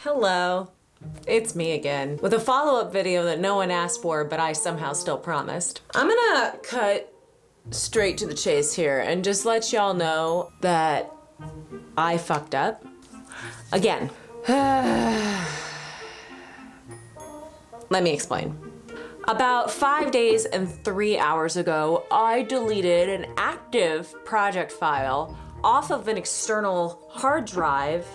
Hello, it's me again with a follow-up video that no one asked for, but I somehow still promised. I'm gonna cut straight to the chase here and just let y'all know that I fucked up again. Let me explain. About 5 days and 3 hours ago, I deleted an active project file off of an external hard drive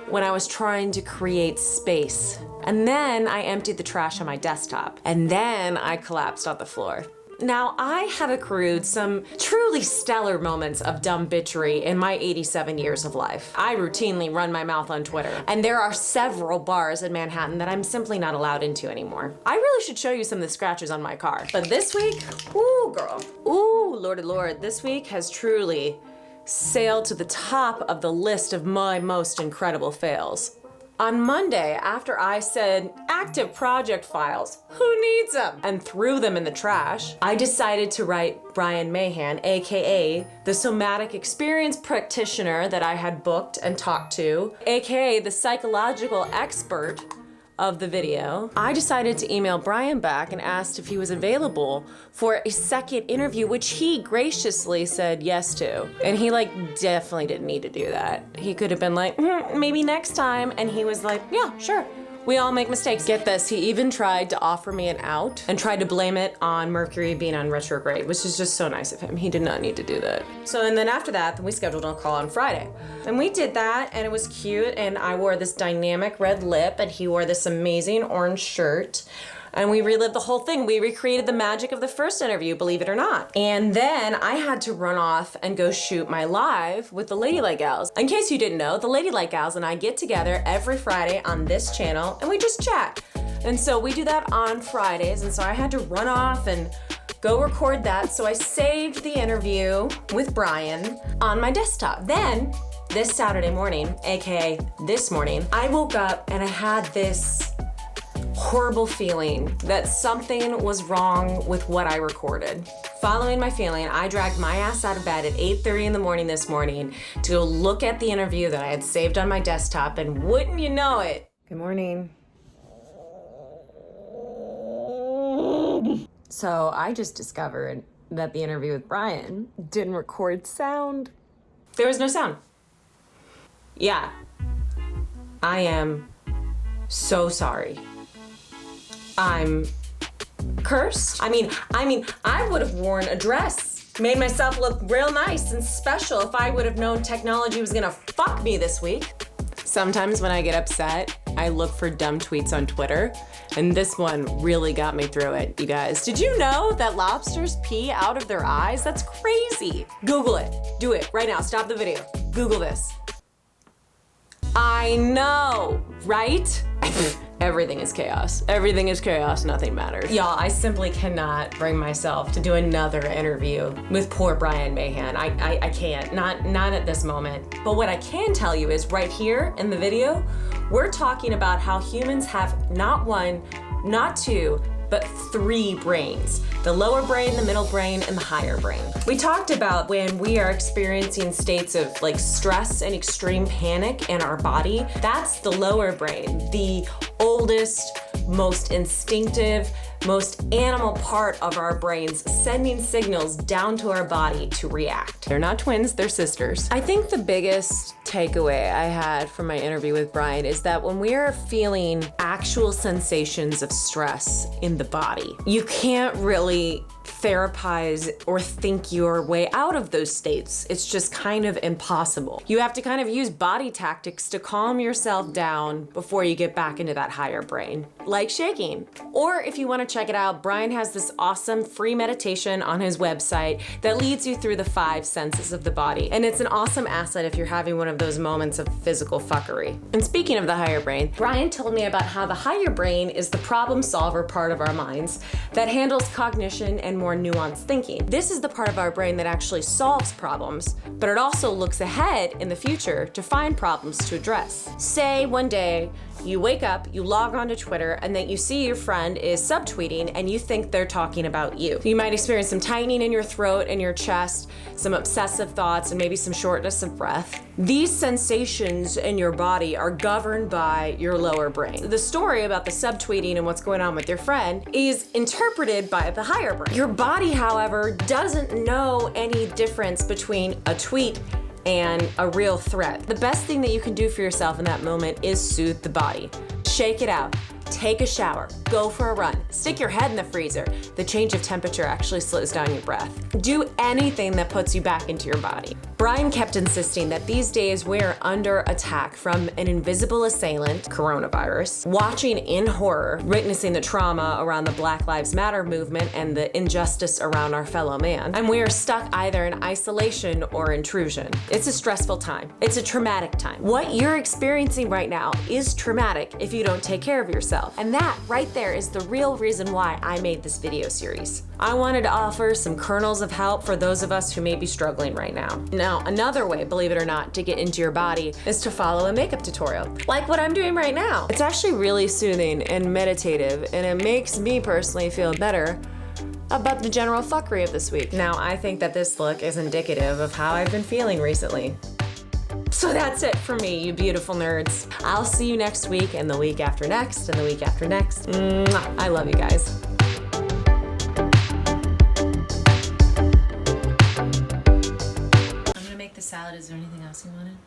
when I was trying to create space. And then I emptied the trash on my desktop. And then I collapsed on the floor. Now, I have accrued some truly stellar moments of dumb bitchery in my 87 years of life. I routinely run my mouth on Twitter, and there are several bars in Manhattan that I'm simply not allowed into anymore. I really should show you some of the scratches on my car. But this week, ooh, girl. Ooh, lordy lord, this week has truly sailed to the top of the list of my most incredible fails. On Monday, after I said, active project files, who needs them? And threw them in the trash, I decided to write Brian Mahan, AKA the somatic experience practitioner that I had booked and talked to, AKA the psychological expert of the video. I decided to email Brian back and asked if he was available for a second interview, which he graciously said yes to. And he definitely didn't need to do that. He could have been like, maybe next time. And he was like, yeah, sure. We all make mistakes. Get this, he even tried to offer me an out and tried to blame it on Mercury being on retrograde, which is just so nice of him. He did not need to do that. And then after that, we scheduled a call on Friday. And we did that, and it was cute, and I wore this dynamic red lip, and he wore this amazing orange shirt. And we relived the whole thing. We recreated the magic of the first interview, believe it or not. And then I had to run off and go shoot my live with the Ladylike Gals. In case you didn't know, the Ladylike Gals and I get together every Friday on this channel and we just chat. And so we do that on Fridays, and so I had to run off and go record that. So I saved the interview with Brian on my desktop. Then, this Saturday morning, AKA this morning, I woke up and I had this horrible feeling that something was wrong with what I recorded. Following my feeling, I dragged my ass out of bed at 8:30 in the morning this morning to go look at the interview that I had saved on my desktop, and wouldn't you know it? Good morning. So I just discovered that the interview with Brian didn't record sound. There was no sound. Yeah. I am so sorry. I'm cursed. I mean, I would have worn a dress, made myself look real nice and special if I would have known technology was gonna fuck me this week. Sometimes when I get upset, I look for dumb tweets on Twitter, and this one really got me through it, you guys. Did you know that lobsters pee out of their eyes? That's crazy. Google it. Do it right now. Stop the video. Google this. I know, right? Everything is chaos. Everything is chaos, nothing matters. Y'all, I simply cannot bring myself to do another interview with poor Brian Mahan. I can't, not at this moment. But what I can tell you is right here in the video, we're talking about how humans have not one, not two, but 3 brains. The lower brain, the middle brain, and the higher brain. We talked about when we are experiencing states of stress and extreme panic in our body, that's the lower brain, the oldest, most instinctive, most animal part of our brains sending signals down to our body to react. They're not twins, they're sisters. I think the biggest takeaway I had from my interview with Brian is that when we are feeling actual sensations of stress in the body, you can't really therapize or think your way out of those states. It's just kind of impossible. You have to kind of use body tactics to calm yourself down before you get back into that higher brain, like shaking. Or if you want to check it out, Brian has this awesome free meditation on his website that leads you through the 5 senses of the body. And it's an awesome asset if you're having one of those moments of physical fuckery. And speaking of the higher brain, Brian told me about how the higher brain is the problem solver part of our minds that handles cognition and more more nuanced thinking. This is the part of our brain that actually solves problems, but it also looks ahead in the future to find problems to address. Say one day you wake up, you log onto Twitter, and then you see your friend is subtweeting and you think they're talking about you. You might experience some tightening in your throat and your chest, some obsessive thoughts, and maybe some shortness of breath. These sensations in your body are governed by your lower brain. The story about the subtweeting and what's going on with your friend is interpreted by the higher brain. Your body, however, doesn't know any difference between a tweet and a real threat. The best thing that you can do for yourself in that moment is soothe the body. Shake it out. Take a shower, go for a run, stick your head in the freezer. The change of temperature actually slows down your breath. Do anything that puts you back into your body. Brian kept insisting that these days we're under attack from an invisible assailant, coronavirus, watching in horror, witnessing the trauma around the Black Lives Matter movement and the injustice around our fellow man. And we are stuck either in isolation or intrusion. It's a stressful time. It's a traumatic time. What you're experiencing right now is traumatic if you don't take care of yourself. And that right there is the real reason why I made this video series. I wanted to offer some kernels of help for those of us who may be struggling right now. Now, another way, believe it or not, to get into your body is to follow a makeup tutorial, like what I'm doing right now. It's actually really soothing and meditative, and it makes me personally feel better about the general fuckery of this week. Now, I think that this look is indicative of how I've been feeling recently. So that's it for me, you beautiful nerds. I'll see you next week, and the week after next, and the week after next. Mwah. I love you guys. I'm gonna make the salad. Is there anything else you wanted?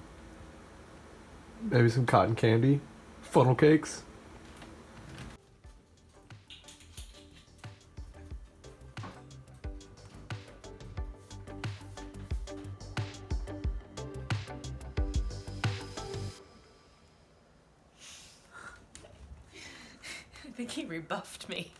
Maybe some cotton candy, funnel cakes. I think he rebuffed me.